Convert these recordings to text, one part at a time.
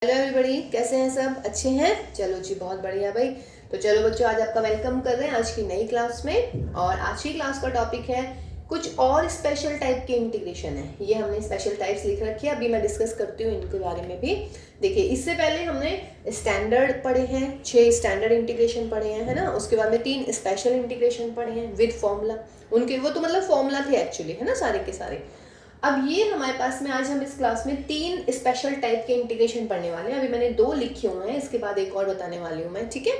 Hello everybody, कैसे हैं सब? अच्छे हैं? चलो जी, बहुत बढ़िया भाई। तो चलो बच्चों, आज आपका वेलकम कर रहे हैं आज की नई क्लास में। और आज की क्लास का टॉपिक है कुछ और स्पेशल टाइप के इंटीग्रेशन है। ये हमने स्पेशल टाइप्स लिख रखी है, अभी मैं डिस्कस करती हूँ इनके बारे में भी। देखिए, इससे पहले हमने स्टैंडर्ड पढ़े हैं, 6 स्टैंडर्ड इंटीग्रेशन पढ़े हैं, है ना। उसके बाद में 3 स्पेशल इंटीग्रेशन पढ़े हैं विद फॉर्मूला। उनके वो तो मतलब फॉर्मूला थे एक्चुअली, है ना, सारे के सारे। अब ये हमारे पास में आज हम इस क्लास में 3 स्पेशल टाइप के इंटीग्रेशन पढ़ने वाले हैं। अभी मैंने 2 लिखे हुए हैं, इसके बाद एक और बताने वाली हूँ मैं, ठीक है।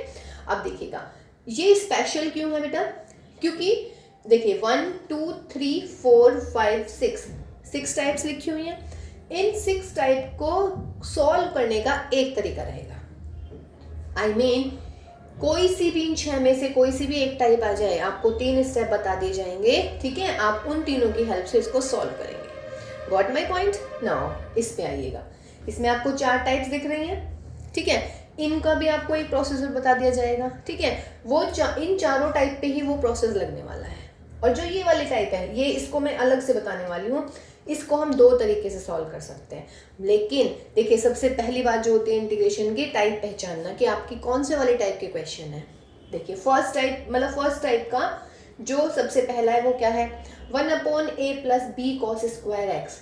अब देखिएगा, ये स्पेशल क्यों है बेटा? क्योंकि देखिए 1 2 3 4 5 6 टाइप्स लिखी हुई हैं। इन 6 टाइप को सॉल्व करने का एक तरीका रहेगा। आई मीन कोई सी भी इन 6 में से कोई सी भी एक टाइप आ जाए, आपको 3 स्टेप बता दिए जाएंगे, ठीक है। आप उन तीनों की हेल्प से इसको सॉल्व करेंगे। Got my point? नाउ इस पे आइएगा। इसमें आपको 4 टाइप्स दिख रही हैं, ठीक है। इनका भी आपको एक प्रोसेसर बता दिया जाएगा, ठीक है। वो इन चारों टाइप पे ही वो प्रोसेस लगने वाला है। और जो ये वाली टाइप है, ये इसको मैं अलग से बताने वाली हूँ। इसको हम 2 तरीके से सॉल्व कर सकते हैं। लेकिन देखिए, सबसे पहली बात जो होती है इंटीग्रेशन की, टाइप पहचानना कि आपकी कौन से वाले टाइप के क्वेश्चन है। देखिए, फर्स्ट टाइप का जो सबसे पहला है वो क्या है? 1/a + b cos square x.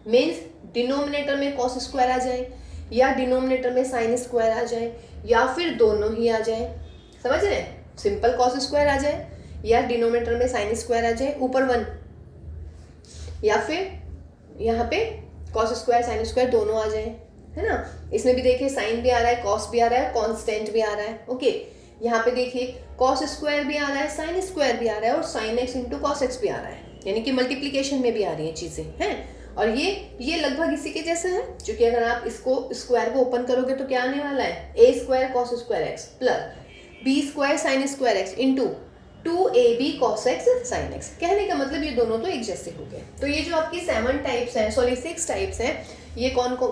Means denominator में कॉस स्क्वायर आ जाए, या डिनोमिनेटर में साइन स्क्वायर आ जाए, या फिर दोनों ही आ जाए। समझ रहे हैं? सिंपल कॉस स्क्वायर आ जाए, या डिनोमिनेटर में साइन स्क्वायर आ जाए ऊपर 1, या फिर यहाँ पे कॉस स्क्वायर साइन स्क्वायर दोनों आ जाए, है ना। इसमें भी देखिए साइन भी आ रहा है, कॉस भी आ रहा है, कॉन्स्टेंट भी आ रहा है। ओके, यहाँ पे देखिए कॉस स्क्वायर भी आ रहा है, साइन स्क्वायर भी आ रहा है, और sine x into cos x भी आ रहा है, यानी कि मल्टीप्लीकेशन में भी आ रही है चीजें, हैं। और ये लगभग इसी के जैसा है, क्योंकि अगर आप इसको स्क्वायर को ओपन करोगे तो क्या आने वाला है? a square cos square x plus b square sine square x into 2ab cos x sin x। कहने का मतलब ये दोनों तो एक जैसे हो गए। तो ये जो आपकी 6 टाइप्स हैं, ये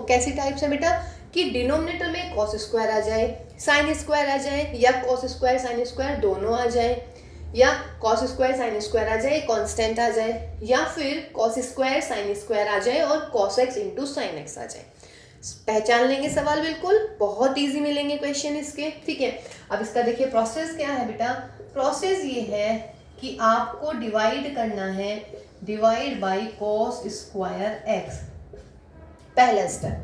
कैसी टाइप्स हैं बेटा? कि डिनोमिनेटर में cos स्क्वायर आ जाए, साइन स्क्वायर आ जाए, या cos स्क्वायर साइन स्क्वायर दोनों आ जाए, या cos स्क्वायर साइन स्क्वायर आ जाए, कांस्टेंट आ जाए, या फिर cos स्क्वायर साइन स्क्वायर आ जाए और cos x into sine X आ जाए। पहचान लेंगे सवाल, बिल्कुल बहुत इजी मिलेंगे क्वेश्चन इसके, ठीक है। अब इसका देखिए प्रोसेस क्या है बेटा? प्रोसेस ये है कि आपको डिवाइड करना है, divide by cos square x। पहला स्टेप,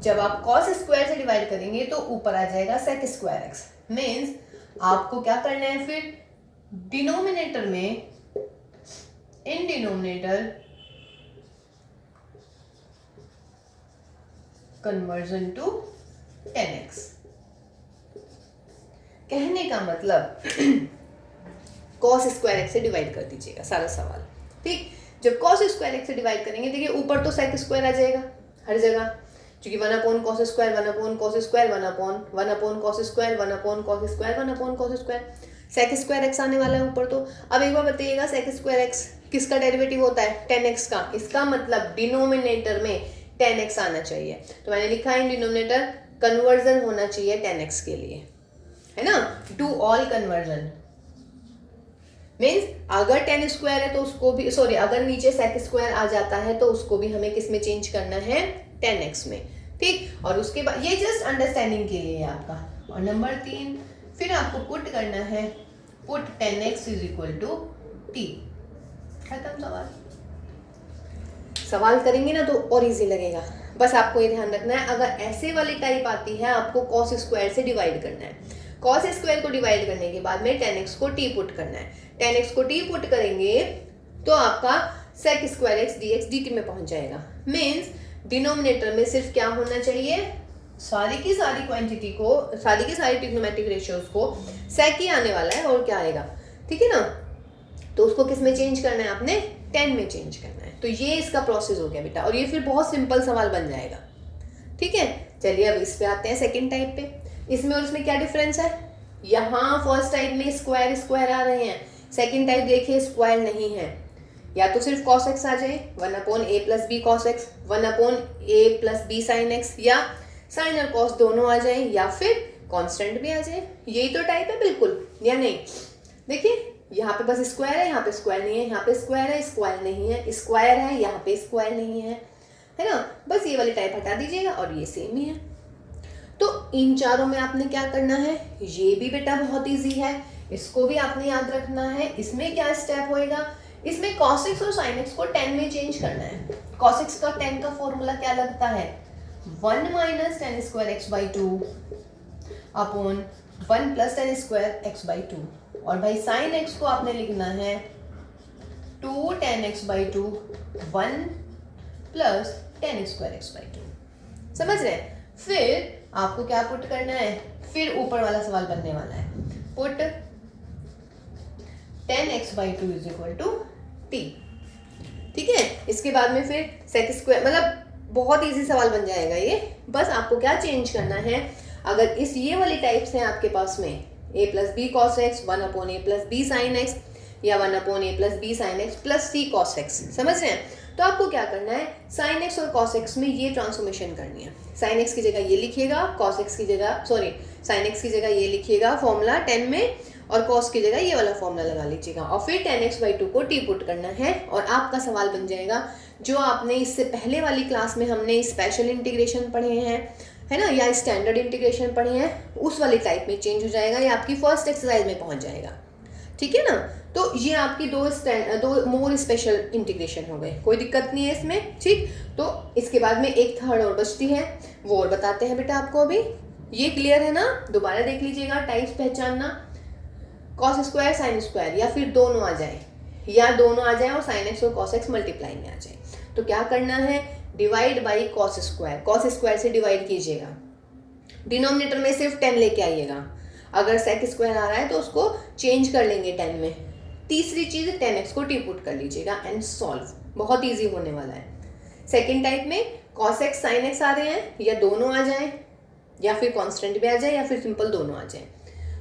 जब आप cos स्क्वायर से डिवाइड करेंगे तो ऊपर आ जाएगा sec स्क्वायर x। मीन्स आपको क्या करना है फिर? डिनोमिनेटर में, in denominator conversion to 10x। कहने का मतलब cos स्क्वायर x से डिवाइड कर दीजिएगा सारा सवाल, ठीक। जब cos स्क्वायर x से डिवाइड करेंगे, देखिए ऊपर तो sec स्क्वायर आ जाएगा हर जगह, क्योंकि 1/cos square 1/cos square 1/cos square 1/cos square 1/cos square, sec square x आने वाला है ऊपर। तो अब एक बार बताइएगा, sec स्क्वायर x किसका डेरिवेटिव होता है? 10x का। इसका मतलब डिनोमिनेटर में 10x आना चाहिए। तो मैंने लिखा है डिनोमिनेटर कन्वर्जन होना चाहिए 10x के लिए, है ना। डू ऑल कन्वर्जन मीन्स अगर 10 स्क्वायर है तो उसको भी, सॉरी, अगर नीचे sec स्क्वायर आ जाता है तो उसको भी हमें किस में चेंज करना है? 10x में, ठीक। और उसके बाद ये जस्ट अंडरस्टैंडिंग के लिए है आपका। और नंबर 3, फिर आपको पुट करना है, put 10x is equal to t। खत्म सवाल करेंगे ना तो और इजी लगेगा। बस आपको ये ध्यान रखना है, अगर ऐसे वाली टाइप आती है, आपको cos स्क्वायर से डिवाइड करना है। cos स्क्वायर को डिवाइड करने के बाद में 10x को t पुट करना है। 10x को t पुट करेंगे तो आपका sec square x dx dt में पहुंच जाएगा। मीन्स डिनोमिनेटर में सिर्फ क्या होना चाहिए? सारी की सारी क्वांटिटी को, सारी की सारी ट्रिग्नोमेट्रिक रेशियोज को sec ही आने वाला है, और क्या आएगा, ठीक है ना। तो उसको किस में चेंज करना है? आपने 10 में चेंज करना है। तो ये इसका प्रोसेस हो गया बेटा, और ये फिर बहुत सिंपल सवाल बन जाएगा, ठीक है। चलिए अब इस पे आते हैं, सेकंड टाइप पे। इसमें और इसमें क्या डिफरेंस है? यहाँ फर्स्ट टाइप में स्क्वायर स्क्वायर आ रहे हैं, सेकंड टाइप देखिए स्क्वायर नहीं है। या तो सिर्फ cos x आ जाए, 1/a + b cos x, 1/a + b sin x, या साइन और cos दोनों आ जाए, या फिर कांस्टेंट भी आ जाए। यही तो टाइप है बिल्कुल, या नहीं? देखिए यहाँ पे बस स्क्वायर है, यहाँ पे स्क्वायर नहीं है, यहाँ पे स्क्वायर है, स्क्वायर नहीं है, स्क्वायर है, यहाँ पे स्क्वायर नहीं है, है ना। बस ये वाली टाइप हटा दीजिएगा और ये सेम ही है। इन चारों में आपने क्या करना है, ये भी बेटा बहुत इजी है, इसको भी आपने याद रखना है। इसमें क्या स्टेप होएगा, इसमें cos x और sin x को tan में चेंज करना है। cos x का tan का फॉर्मूला क्या लगता है, 1 minus tan square X by two upon 1 plus ten square X by two, और भाई sin x को आपने लिखना है 2 tan x by to 1 plus ten square X by to. समझ रहे हैं? फिर आपको क्या पुट करना है, फिर ऊपर वाला सवाल बनने वाला है, put tan x by two is equal to t। ठीक है, इसके बाद में फिर सेक स्क्वायर, मतलब बहुत इजी सवाल बन जाएगा ये। बस आपको क्या चेंज करना है, अगर इस ये वाली टाइप्स हैं आपके पास में a plus B cos X 1 upon A plus B sine X या 1 upon A plus B sine X plus C cos X, समझ रहे हैं? तो आपको क्या करना है, साइन एक्स और कॉस एक्स में ये ट्रांसफॉर्मेशन करनी है। साइन एक्स की जगह ये लिखिएगा, कॉस एक्स की जगह साइन एक्स की जगह ये लिखिएगा फॉर्मूला 10 में, और कॉस की जगह ये वाला फॉर्मूला लगा लीजिएगा, और फिर tan x बाई टू को t पुट करना है, और आपका सवाल बन जाएगा जो आपने इससे पहले वाली क्लास में हमने स्पेशल इंटीग्रेशन पढ़े हैं, है ना, या स्टैंडर्ड इंटीग्रेशन पढ़े हैं, उस वाली टाइप में चेंज हो जाएगा, या आपकी फर्स्ट एक्सरसाइज में पहुंच जाएगा। ठीक है ना? तो ये आपकी दो मोर स्पेशल इंटीग्रेशन हो गए, कोई दिक्कत नहीं है इसमें। ठीक, तो इसके बाद में एक थर्ड और बचती है, वो और बताते हैं बेटा आपको अभी। ये क्लियर है ना? दोबारा देख लीजिएगा, टाइप्स पहचानना, कॉस स्क्वायर साइन स्क्वायर, या फिर दोनों आ जाए, या दोनों आ जाए और साइन एक्स और कॉस एक्स मल्टीप्लाई में आ जाए। तो क्या करना है, डिवाइड बाई कॉस स्क्वायर से डिवाइड कीजिएगा, डिनोमिनेटर में सिर्फ 10 लेके आइएगा। अगर सेक स्क्वायर आ रहा है तो उसको चेंज कर लेंगे 10 में। तीसरी चीज 10x को टी पुट कर लीजिएगा एंड सॉल्व, बहुत इजी होने वाला है। सेकेंड टाइप में कॉस एक्स साइन एक्स आ रहे हैं, या दोनों आ जाए, या फिर कॉन्स्टेंट भी आ जाए, या फिर सिंपल दोनों आ जाए।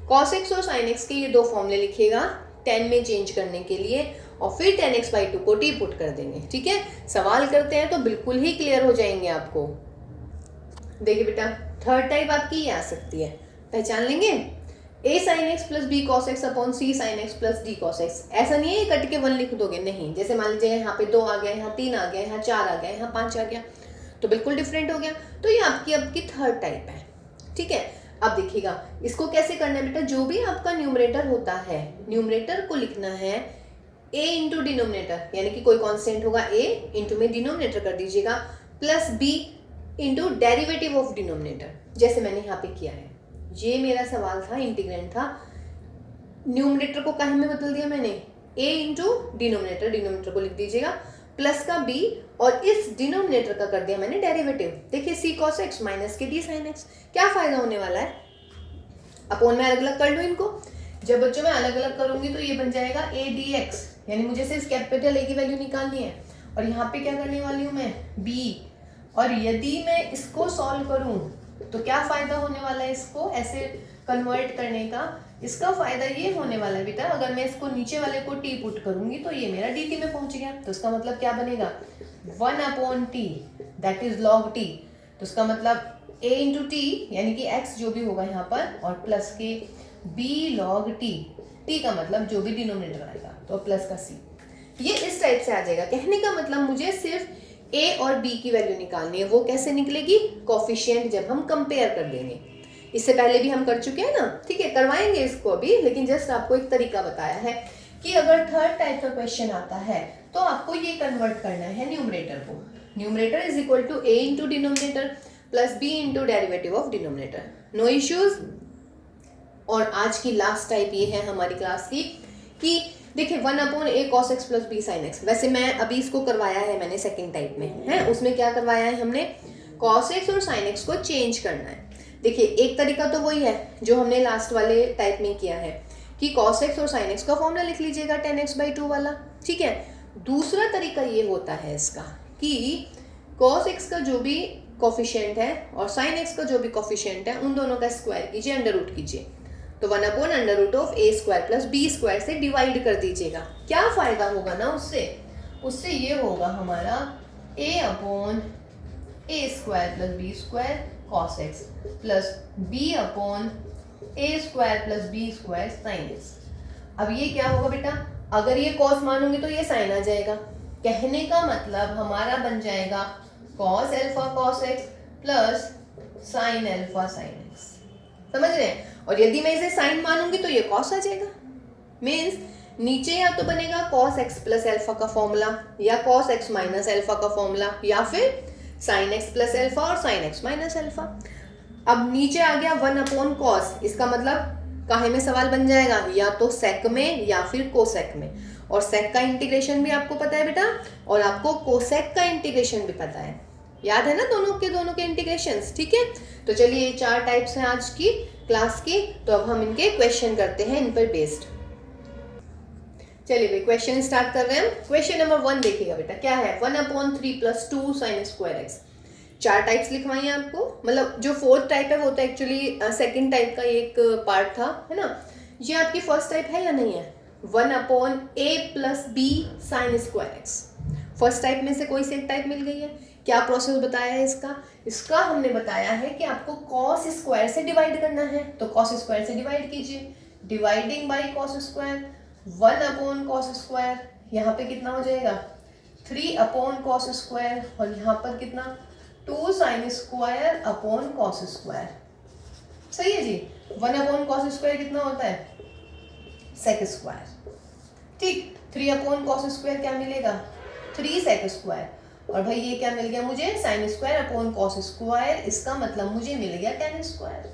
cos x और sin x के ये दो फॉर्मूले लिखिएगा 10 में चेंज करने के लिए, और फिर tan x बाई टू को t पुट कर देंगे। ठीक है, सवाल करते हैं तो बिल्कुल ही क्लियर हो जाएंगे आपको। देखिए बेटा, थर्ड टाइप आपकी ये आ सकती है, पहचान लेंगे, a sin x plus b cos x upon c sin x plus d cos x। ऐसा नहीं है कट के 1 लिख दोगे, नहीं। जैसे मान लीजिए यहाँ पे 2 आ गया, यहाँ 3 आ गया, यहाँ 4 आ गया, यहाँ 5 आ गया, तो बिल्कुल डिफरेंट हो गया। तो ये आपकी थर्ड टाइप है। ठीक है, अब देखिएगा इसको कैसे करना है बेटा, जो भी आपका न्यूमरेटर होता है, न्यूमरेटर को लिखना है a इंटू डिनोमिनेटर, यानी कि कोई कांस्टेंट होगा a इंटू में डिनोमिनेटर कर दीजिएगा, plus b into derivative of denominator, जैसे मैंने यहाँ पे किया है। ये मेरा सवाल था, इंटीग्रेंड था, न्यूमरेटर को काहे में बदल दिया मैंने, a इंटू डिनोमिनेटर को लिख दीजिएगा, प्लस का b, और इस डिनोमिनेटर का कर दिया मैंने डेरिवेटिव। देखिए c cos x माइनस के d sin x, क्या फायदा होने वाला है, अपॉन में अलग अलग कर लूँ इनको। जब बच्चों मैं अलग अलग करूंगी तो ये बन जाएगा a dx, यानी मुझे सिर्फ कैपिटल a की वैल्यू निकालनी है, और यहाँ पे क्या करने वाली हूँ मैं, b। और यदि मैं इसको सॉल्व करूँ तो क्या फायदा होने वाला है, इसको ऐसे कन्वर्ट करने का, इसका फायदा ये होने वाला है बेटा, अगर मैं इसको नीचे वाले को t पुट करूंगी तो ये मेरा dt में पहुंच गया, तो इसका मतलब क्या बनेगा, 1 upon t that is log t। तो इसका मतलब a इंटू टी, यानी कि x जो भी होगा यहाँ पर, और प्लस के b log t का मतलब जो भी डिनोमिनेटर आएगा, तो प्लस का c। ये इस टाइप से आ जाएगा। कहने का मतलब मुझे सिर्फ a और b की वैल्यू निकालनी है। वो कैसे निकलेगी, कोफिशिएंट जब हम कंपेयर कर देंगे। इससे पहले भी हम कर चुके हैं ना, ठीक है, करवाएंगे इसको अभी, लेकिन जस्ट आपको एक तरीका बताया है कि अगर थर्ड टाइप का क्वेश्चन आता है तो आपको ये कन्वर्ट करना है न्यूमरेटर को। Numerator is equal to a into denominator plus b into derivative of denominator. No issues. और आज की लास्ट टाइप ये है हमारी क्लास की कि देखिए 1 upon a cos x plus b sin x। वैसे मैं अभी इसको करवाया है मैंने सेकेंड टाइप में, है उसमें क्या करवाया है हमने, cos x और sin x को चेंज करना है। देखिए एक तरीका तो वही है जो हमने लास्ट वाले टाइप में किया है कि cos x और sin x का फॉर्मूला लिख लीजिएगा tan x बाई 2 वाला, ठीक है। दूसरा तरीका ये होता है इसका कि cos x का जो भी कोफिशिएंट है और sin x का जो भी कोफिशिएंट है उन दोनों का स्क्वायर कीजिए, अंडर रूट कीजिए, तो 1 upon under root of a square plus b square से डिवाइड कर दीजिएगा। क्या फायदा होगा ना उससे ये होगा हमारा a upon a square plus b square cos x plus b upon a square plus b square sin x। अब ये क्या होगा बेटा, अगर ये cos मानूंगी तो ये sin आ जाएगा। कहने का मतलब हमारा बन जाएगा cos alpha cos x plus sine alpha sine x, समझ रहे हैं। और यदि मैं इसे साइन मानूंगी तो ये कॉस आ जाएगा, मीन्स नीचे या तो बनेगा कॉस एक्स प्लस एल्फा का फॉर्मूला या कॉस एक्स माइनस एल्फा का फॉर्मूला या फिर साइन एक्स प्लस एल्फा और साइन एक्स माइनस एल्फा। अब नीचे आ गया 1 कॉस, इसका मतलब काहे में सवाल बन जाएगा, या तो सेक में या फिर कोसेक में। और सेक का इंटीग्रेशन भी आपको पता है बेटा, और आपको कोसेक का इंटीग्रेशन भी पता है, याद है ना दोनों के इंटीग्रेशंस, ठीक है। तो चलिए ये 4 टाइप्स हैं आज की क्लास की, तो अब हम इनके क्वेश्चन करते हैं इन पर बेस्ड। चलिए भाई क्वेश्चन स्टार्ट कर रहे हैं। क्वेश्चन नंबर 1 देखिएगा बेटा, क्या है, 1/3 + 2 sin स्क्वायर एक्स। 4 टाइप्स लिखवाई हैं आपको, मतलब जो 4th टाइप है वो तो एक्चुअली सेकंड टाइप का एक पार्ट था, है ना। ये आपकी फर्स्ट टाइप है या नहीं है, 1/a + b sin square x. First type में से कोई सी एक टाइप मिल गई है। क्या प्रोसेस बताया है इसका हमने बताया है कि आपको कॉस स्क्वायर से डिवाइड करना है, तो कॉस स्क्वायर से डिवाइड कीजिए, dividing by cos square, 1/cos square, यहाँ पे कितना हो जाएगा 3/cos स्क्वायर, और यहाँ पर कितना 2 sin square upon cos square. सही है जी, 1/cos स्क्वायर कितना होता है सेक स्क्वायर, ठीक। 3/cos स्क्वायर क्या मिलेगा 3 सेक स्क्वायर, और भाई ये क्या मिल गया मुझे sine square upon cos square, इसका मतलब मुझे मिल गया tan स्क्वायर।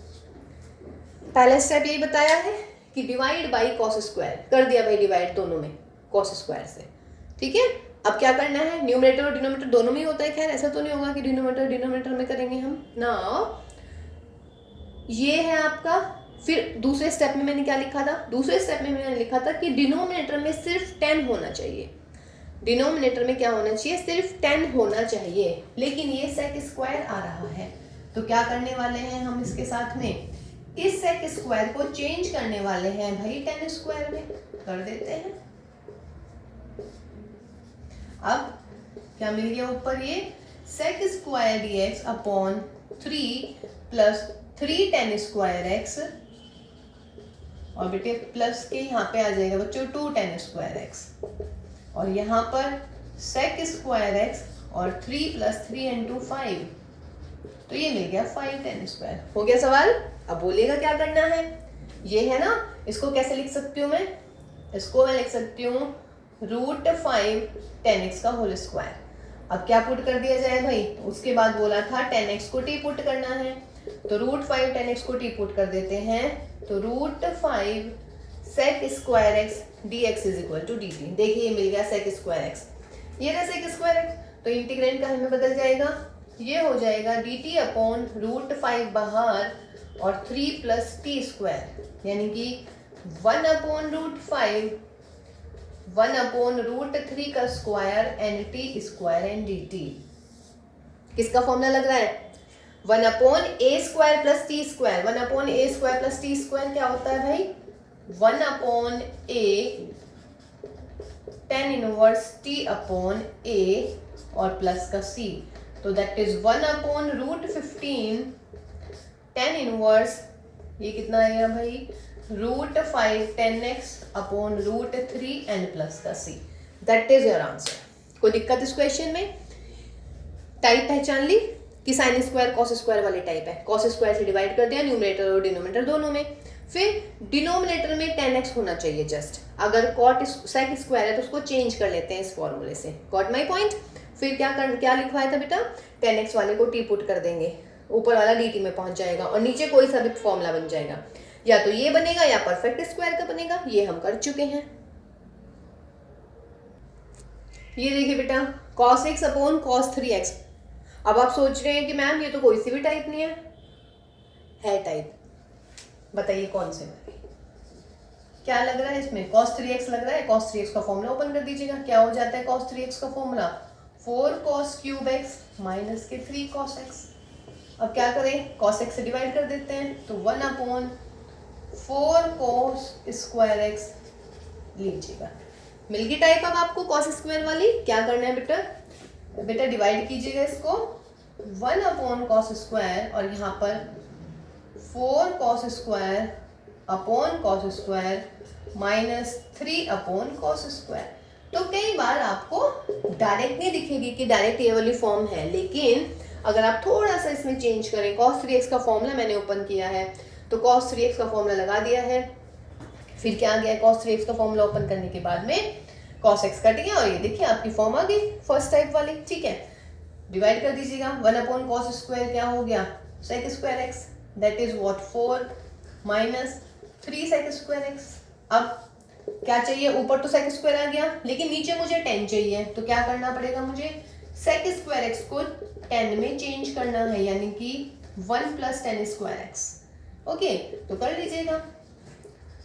पहला स्टेप यही बताया है कि डिवाइड बाई कॉस स्क्वायर, कर दिया भाई डिवाइड दोनों में कॉस स्क्वायर से, ठीक है। अब क्या करना है, न्यूमरेटर और डिनोमिनेटर दोनों में ही होता है, खैर ऐसा तो नहीं होगा कि डिनोमिनेटर में करेंगे हम ना। ये है आपका, फिर दूसरे स्टेप में मैंने क्या लिखा था, दूसरे स्टेप में मैंने लिखा था कि डिनोमिनेटर में सिर्फ 10 होना चाहिए, डिनोमिनेटर में क्या होना चाहिए, सिर्फ 10 होना चाहिए, लेकिन ये सेक स्क्वायर आ रहा है, तो क्या करने वाले हैं हम इसके साथ में, इस सेक स्क्वायर को चेंज करने वाले हैं भाई tan स्क्वायर में, कर देते हैं। अब क्या मिल गया ऊपर, ये sec square dx upon 3 + 3 tan square x, और बेटे प्लस के यहाँ पे आ जाएगा बच्चों 2 tan स्क्वायर x, और यहाँ पर सेक स्क्वायर x और 3 + 3 × 5, तो ये मिल गया 5 tan स्क्वायर। हो गया सवाल। अब बोलिएगा क्या करना है, ये है ना, इसको कैसे लिख सकती हूँ मैं, इसको मैं लिख सकती हूँ √5 tan x का होल स्क्वायर। अब क्या पुट कर दिया जाए भाई, उसके बाद बोला था tan x को t पुट करना है, तो √5 tan x को t पुट कर देते हैं, तो √5 sec square x dx = dt। देखिए ये मिल गया sec स्क्वायर x, ये रहा sec स्क्वायर x, तो इंटीग्रेंड का हमें बदल जाएगा, ये हो जाएगा dt अपॉन √5 बाहर और 3 + t स्क्वायर, यानी कि 1/√5 1/√3 का square and t square and dt। किसका फॉर्मूला लग रहा है, 1/a square plus t square, 1/a square plus t square क्या होता है भाई, 1/a tan inverse t upon a और प्लस का c, तो दैट इज 1/√15 tan इनवर्स, ये कितना आएगा भाई √5 tan x upon √3 and plus का c, that is your answer. कोई दिक्कत इस क्वेश्चन में, टाइप पहचान ली कि साइन स्क्वायर कॉस स्क्वायर वाली टाइप है, कॉस स्क्वायर से डिवाइड कर दिया न्यूमरेटर और डिनोमिनेटर दोनों में, फिर डिनोमिनेटर में tan x होना चाहिए जस्ट, अगर कॉट सेक स्क्वायर है तो उसको चेंज कर लेते हैं इस फॉर्मूले से, गॉट माई पॉइंट। फिर क्या लिखवाया था बेटा, tan x वाले को t पुट कर देंगे, ऊपर वाला dt में पहुंच जाएगा और नीचे कोई सा भी फॉर्मूला बन जाएगा, या तो ये बनेगा या परफेक्ट स्क्वायर का बनेगा, ये हम कर चुके हैं। ये देखिए बेटा cos x upon cos 3x। अब आप सोच रहे हैं कि मैम ये तो कोई सी भी टाइप नहीं है टाइप, बताइए कौन से में क्या लग रहा है, इसमें cos 3x लग रहा है, cos 3x का फॉर्मूला ओपन कर दीजिएगा, क्या हो जाता है cos 3x का फॉर्मूला 4cos³ x माइनस के 3cos x। अब क्या करें, cos x से डिवाइड कर देते हैं, तो 1/4cos² x लीजिएगा, मिल गई टाइप। अब आपको cos स्क्वायर वाली क्या करना है बेटा डिवाइड कीजिएगा इसको 1/cos² और यहाँ पर 4cos² upon cos² minus 3/cos²। तो कई बार आपको डायरेक्ट नहीं दिखेगी कि डायरेक्ट ये वाली फॉर्म है, लेकिन अगर आप थोड़ा सा इसमें चेंज करें, cos 3x का फॉर्मूला मैंने ओपन किया है, तो cos 3x का फॉर्मूला लगा दिया है, फिर क्या आ गया है, cos 3x का फॉर्मूला ओपन करने के बाद में cos x कट गया, और ये देखिए आपकी फॉर्म आ गई फर्स्ट टाइप वाली। ठीक है, डिवाइड कर दीजिएगा, 1/cos स्क्वायर क्या हो गया, sec square x, that is what 4 minus 3 sec square x। अब क्या चाहिए, ऊपर तो sec स्क्वायर आ गया, लेकिन नीचे मुझे 10 चाहिए, तो क्या करना पड़ेगा मुझे, sec स्क्वायर x को 10 में चेंज करना है, यानी कि 1 + 10 स्क्वायर x। ओके, तो कर लीजिएगा,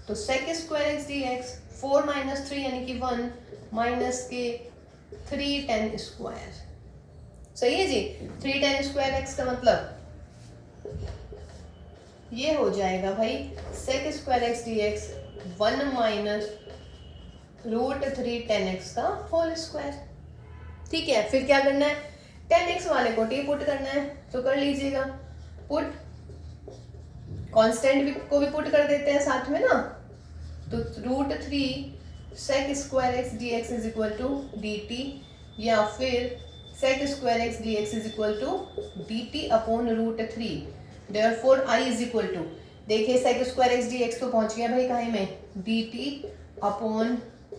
तो sec स्क्वायर x dx 4 - 3 यानी कि 1 माइनस के 3 10 स्क्वायर। सही है जी, 3 10 स्क्वायर x का मतलब ये हो जाएगा भाई sec square x dx 1 minus √3 10x का होल स्क्वायर। ठीक है, फिर क्या करना है, 10x वाले को t पुट करना है, तो कर लीजिएगा पुट, कांस्टेंट को भी पुट कर देते हैं साथ में ना, तो √3 sec square x dx is equal to dt, या फिर sec square x dx is equal to dt upon √3। Therefore I is equal to, देखिए sec स्क्वायर x dx तो पहुंच गया भाई कहीं में, dt अपॉन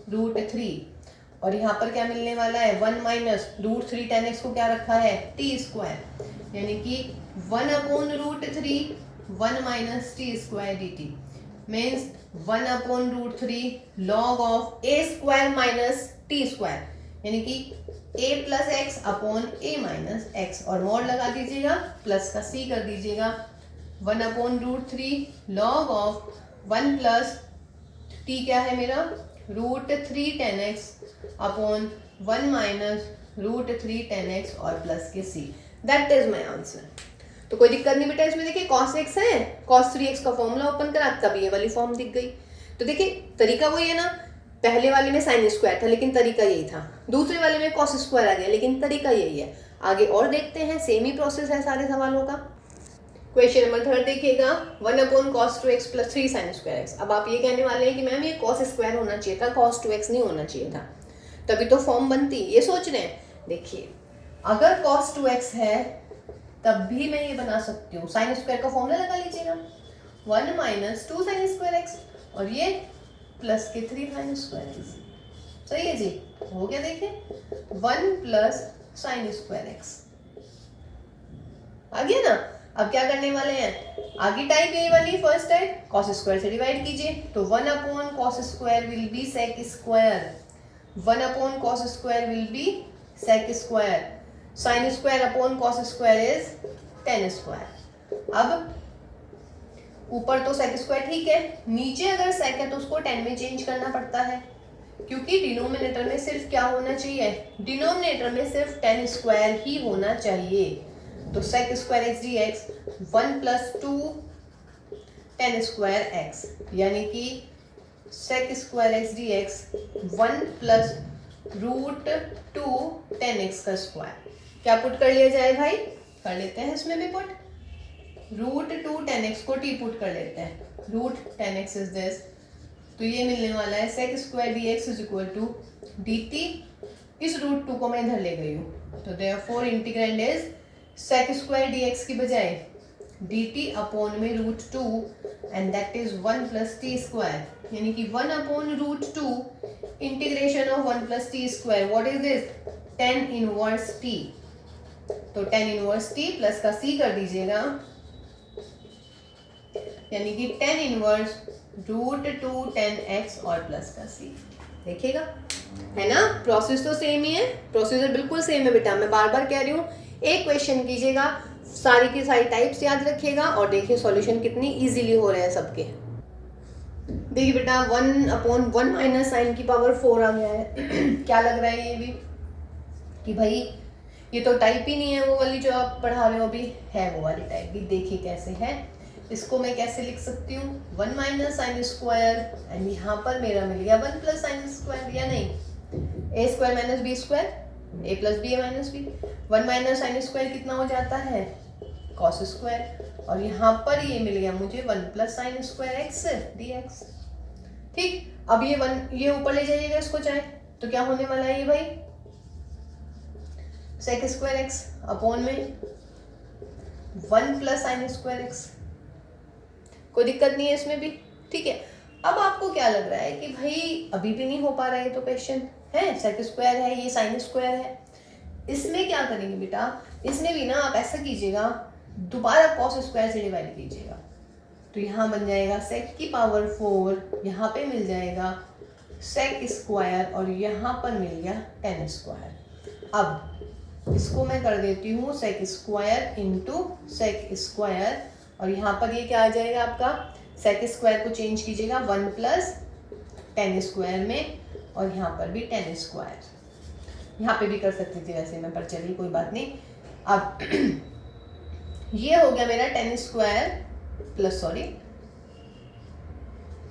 √3, और यहाँ पर क्या मिलने वाला है, 1 माइनस √3 10x को क्या रखा है, t स्क्वायर, यानी कि 1/√3 1 minus t square dt means 1/√3 log of a square minus t square, यानी कि a plus x upon a minus x, और मोड लगा दीजिएगा, प्लस का c कर दीजिएगा, 1/√3 log ऑफ 1 प्लस t क्या है मेरा, √3 10x अपॉन 1 माइनस √3 10x और प्लस के c। That is my answer. तो कोई दिक्कत नहीं बेटा इसमें, देखिए cos x है, cos 3x का फॉर्मूला ओपन करा, तब ये वाली फॉर्म दिख गई। तो देखिए तरीका वही है ना, पहले वाले में sin स्क्वायर था लेकिन तरीका यही था, दूसरे वाले में cos स्क्वायर आ गया लेकिन तरीका यही है। आगे और देखते हैं, सेम ही प्रोसेस है सारे सवालों का। क्वेश्चन नंबर 3 देखिएगा, 1/cos 2x + 3 sin square x। अब आप ये कहने वाले हैं कि मैम ये cos स्क्वायर होना चाहिए था, cos 2x नहीं होना चाहिए था, तभी तो फॉर्म बनती, ये सोच रहे हैं। देखिए अगर cos 2x है तब भी मैं ये बना सकती हूँ, साइन स्क्वायर का फॉर्मूला लगा लीजिएगा, 1 माइनस 2 sin स्क्वायर x, और ये प्लस के 3 sin स्क्वायर x। सही है जी, हो गया, देखिए 1 प्लस sin स्क्वायर x आ गया ना। अब क्या करने वाले हैं, आगे टाइप यही वाली फर्स्ट टाइप, cos स्क्वायर से डिवाइड कीजिए, तो 1/cos square will be sec square, 1/cos square will be sec square, sin square upon cos square is 10 square. अब ऊपर तो sec स्क्वायर ठीक है, नीचे अगर sec है तो उसको 10 में चेंज करना पड़ता है, क्योंकि डिनोमिनेटर में सिर्फ क्या होना चाहिए, डिनोमिनेटर में सिर्फ 10 स्क्वायर ही होना चाहिए। तो sec square x dx 1 + 2 10 square x, यानी कि sec square x dx 1 + √2 10x का स्क्वायर। क्या पुट कर लिया जाए भाई, कर लेते हैं इसमें भी पुट, √2 10x को t पुट कर लेते हैं, √10x इज दिस, तो ये मिलने वाला है sec square dx is equal to dt, इस √2 को मैं इधर ले गई हूँ, तो therefore integrand is sec square dx की बजाय dt अपॉन में √2 and that is 1 + t square, यानी कि 1/√2 integration of 1 + t square, what is this, tan inverse t, तो tan इनवर्स t प्लस का c कर दीजिएगा, यानी कि tan इनवर्स √2 10x और प्लस का c। देखिएगा है ना, प्रोसेस तो सेम ही है, प्रोसीजर बिल्कुल सेम है बेटा, मैं बार बार कह रही हूँ, एक क्वेश्चन कीजिएगा, सारी की सारी टाइप्स याद रखिएगा, और देखिए सॉल्यूशन कितनी इजीली हो रहे हैं सबके। देखिए बेटा 1/1 माइनस साइन की पावर 4 आ गया है क्या लग रहा है ये भी, कि भाई ये तो टाइप ही नहीं है वो वाली जो आप पढ़ा रहे हो, अभी है वो वाली टाइप भी। देखिए कैसे है, इसको मैं कैसे लिख सकती हूँ, 1 माइनस साइन स्क्वायर, एंड यहाँ पर मेरा मिल गया 1 + साइन स्क्वायर, या नहीं, a square minus B square, a + b minus B, 1 minus sine square कितना हो जाता है, cos स्क्वायर, और यहाँ पर ये मिल गया मुझे 1 + साइन स्क्वायर x dx। ठीक, अब ये 1 ये ऊपर ले जाइएगा इसको चाहे, तो क्या होने वाला है ये भाई, sec स्क्वायर x अपॉन में 1 प्लस साइन स्क्वायर एक्स। कोई दिक्कत नहीं है इसमें भी, ठीक है। अब आपको क्या लग रहा है कि भाई अभी भी नहीं हो पा रहा है, तो क्वेश्चन है सेक स्क्वायर है, ये साइन स्क्वायर है। इसमें क्या करेंगे बेटा, इसमें भी ना आप ऐसा कीजिएगा, दोबारा कॉस स्क्वायर से डिवाइड कीजिएगा। तो यहाँ बन जाएगा सेक की पावर 4, यहाँ पे मिल जाएगा सेक स्क्वायर और यहाँ पर मिल गया टेन स्क्वायर। अब इसको मैं कर देती हूँ sec square into sec square, और यहाँ पर ये क्या आ जाएगा आपका, सेक स्क्वायर को चेंज कीजिएगा 1 प्लस टेन स्क्वायर में, और यहाँ पर भी टेन स्क्वायर। यहाँ पे भी कर सकती थी वैसे मैं, पर चलिए कोई बात नहीं। अब ये हो गया मेरा टेन स्क्वायर प्लस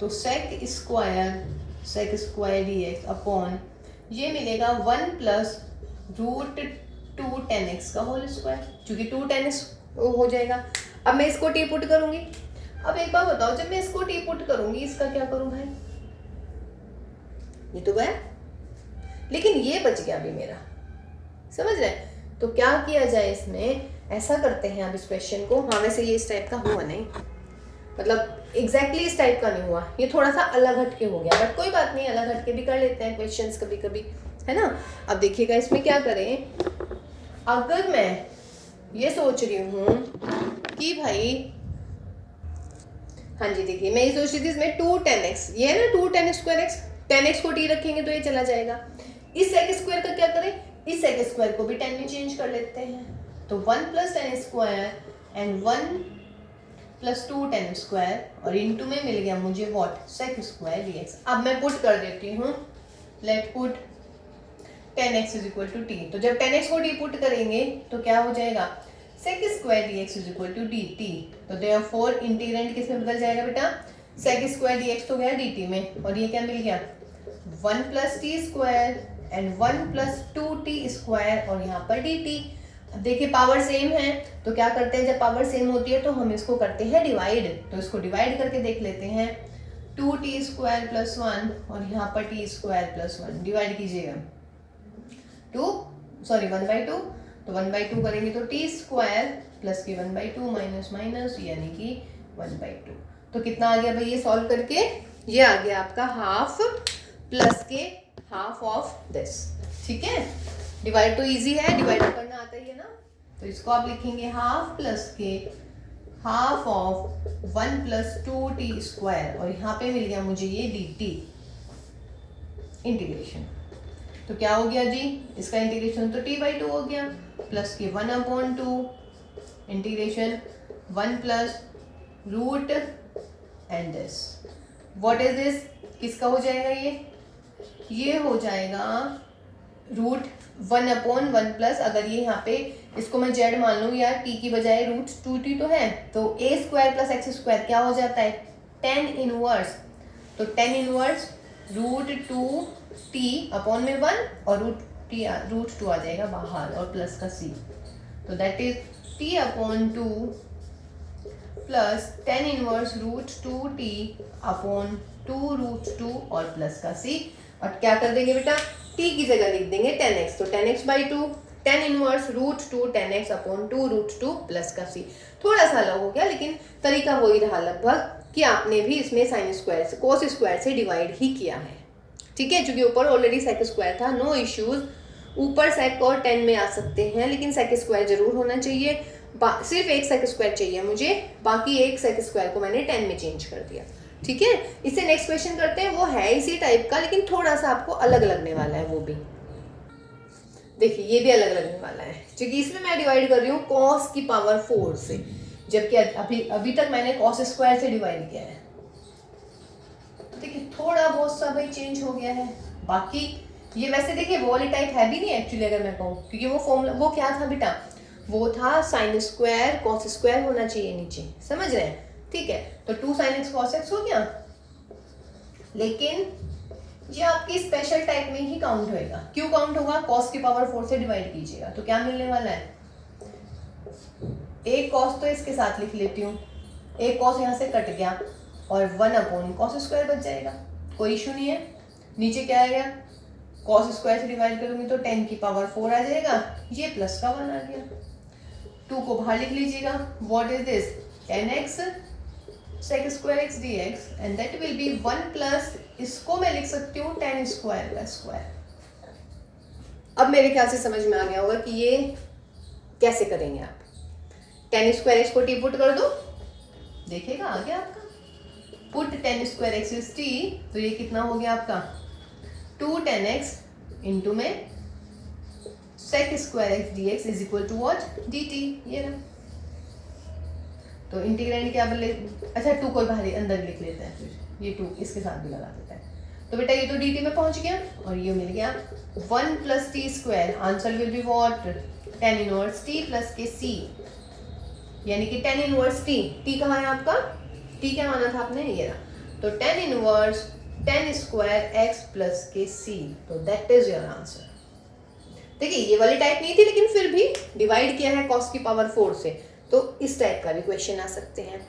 तो sec square D X upon ये मिलेगा 1 प्लस रूट 2 टेन एक्स का होल स्क्वायर, चूंकि 2 टेन हो जाएगा। अब मैं इसको टी पुट करूंगी। अब एक बार बताओ, जब मैं इसको टी पुट करूंगी इसका क्या करूं भाई, ये तो गया, लेकिन ये बच गया अभी मेरा, समझ रहे हैं। तो क्या किया जाए इसमें, ऐसा करते हैं अब इस क्वेश्चन को, हाँ वैसे ये इस टाइप का हुआ नहीं, मतलब एग्जैक्टली इस टाइप का नहीं हुआ, ये थोड़ा सा अलग हटके हो गया, बट कोई बात नहीं, अलग हटके भी कर लेते हैं क्वेश्चंस कभी कभी, है ना। अब देखिएगा इसमें क्या करें, अगर मैं ये सोच रही हूँ कि भाई, हाँ जी देखिए मैं ये सोच रही थी इसमें 2 टेन एक्स, ये है ना 2 tan square x, ten x को टी रखेंगे तो ये चला जाएगा। इस सेक स्क्वायर का क्या करें, इस सेक स्क्वायर को भी 10 में चेंज कर लेते हैं, तो 1 plus ten square and 1 plus 2 tan square, और इनटू में मिल गया मुझे व्हाट, सेक स्क्वायर डीएक्स। अब मैं पुट कर देती हूँ, let put 10x is equal to T. तो जब 10x को टी पुट करेंगे तो क्या हो जाएगा, sec square dx is equal to dt। तो देयरफॉर इंटीग्रेंड किस में बदल जाएगा बेटा, सेक स्क्वायर dx तो गया dt में, और ये क्या मिल गया 1 plus T square and 1 plus 2t square, और यहाँ पर dt। अब देखिए पावर सेम है, तो क्या करते हैं, जब पावर सेम होती है तो हम इसको करते हैं डिवाइड, तो इसको डिवाइड करके देख लेते हैं, 2t स्क्वायर प्लस 1 और यहाँ पर t स्क्वायर प्लस 1 डिवाइड कीजिएगा 1/2, तो 1/2 करेंगे तो टी स्क्वायर प्लस के 1/2 माइनस माइनस यानी कि 1/2। तो कितना आ गया भाई, ये सॉल्व करके ये आ गया आपका हाफ प्लस के हाफ ऑफ दिस, ठीक है। डिवाइड तो इजी है, डिवाइड करना आता ही है ना, तो इसको आप लिखेंगे हाफ प्लस के half of 1 plus 2t square, और यहाँ पे मिल गया मुझे ये dt इंटीग्रेशन। तो क्या हो गया जी, इसका इंटीग्रेशन तो t/2 हो गया, प्लस के 1/2 integration 1 plus root and this, what is this, किसका हो जाएगा ये हो जाएगा रूट 1/1 प्लस, अगर ये यहाँ पे इसको मैं z मान लूँ या t की बजाय रूट 2t तो है, तो a square plus X square क्या हो जाता है, tan इनवर्स, तो tan inverse root 2t upon में 1 और रूट 2 आ जाएगा बाहर और प्लस का c, तो that is t upon 2 plus tan inverse root 2t upon 2 root 2 और प्लस का c, और क्या कर देंगे बेटा, t की जगह लिख देंगे 10x, तो 10x/2 tan inverse root 2 10x upon 2 root 2 plus का c। थोड़ा सा अलग हो गया लेकिन तरीका वही रहा लगभग, कि आपने भी इसमें साइन स्क्वायर से कोस स्क्वायर से डिवाइड ही किया है, ठीक है, क्योंकि ऊपर ऑलरेडी सेक स्क्वायर था, नो इश्यूज, ऊपर सेक और 10 में आ सकते हैं, लेकिन सेक स्क्वायर जरूर होना चाहिए, सिर्फ एक सेक स्क्वायर चाहिए मुझे, बाकी एक सेक स्क्वायर को मैंने 10 में चेंज कर दिया, ठीक है। इससे नेक्स्ट क्वेश्चन करते हैं, वो है इसी टाइप का लेकिन थोड़ा सा आपको अलग लगने वाला है, वो भी देखिए ये भी अलग लगने वाला है, क्योंकि इसमें मैं डिवाइड कर रही हूँ कॉस की पावर 4 से, जबकि अभी तक मैंने कॉस स्क्वायर से डिवाइड किया है। देखिए थोड़ा बहुत सा भाई चेंज हो गया है, बाकी ये वैसे देखिए वो वाली टाइप है भी नहीं एक्चुअली, अगर मैं कहूँ, क्योंकि वो फॉर्मूला वो क्या था बेटा, वो था साइन स्क्वायर कॉस स्क्वायर होना चाहिए नीचे, समझ रहे हैं, ठीक है। तो 2 sin x cos x हो गया, लेकिन ये आपकी स्पेशल टाइप में ही काउंट होएगा। क्यों काउंट होगा, cos की पावर 4 से डिवाइड कीजिएगा, तो क्या मिलने वाला है, एक cos तो इसके साथ लिख लेती हूँ, एक cos यहाँ से कट गया और 1/cos स्क्वायर बच जाएगा, कोई इशू नहीं है। नीचे क्या आएगा, cos स्क्वायर से डिवाइड करूंगी तो 10 की पावर 4 आ जाएगा, ये प्लस का 1 आ गया, 2 को बाहर लिख लीजिएगा. What is this? 10x sec square x dx and that will be 1 plus, इसको मैं लिख सकती हूँ 10 स्क्वायर का स्क्वायर. अब मेरे ख्याल से समझ में आ गया होगा कि ये कैसे करेंगे आप. 10 स्क्वायर x को टी पुट कर दो, देखिएगा आ गया आपका. Put 10 square x is t, तो ये कितना हो गया आपका 2 10x इंटू में sec square x dx is equal to what? dt. ये ना, तो इंटीग्रेंड क्या बोले? अच्छा 2 को बाहर अंदर लिख लेते हैं, फिर ये 2 इसके साथ भी लगा देते हैं. तो बेटा ये तो dt में पहुंच गया और ये मिल गया 1 plus T square. Answer will be what? tan inverse t plus के c, यानी कि tan इनवर्स t. t कहाँ है आपका? t क्या माना था आपने? ये रहा. तो tan inverse tan square x plus के c, तो दैट इज योर आंसर. देखिए ये वाली टाइप नहीं थी, लेकिन फिर भी डिवाइड किया है cos की पावर 4 से, तो इस टाइप का भी क्वेश्चन आ सकते हैं.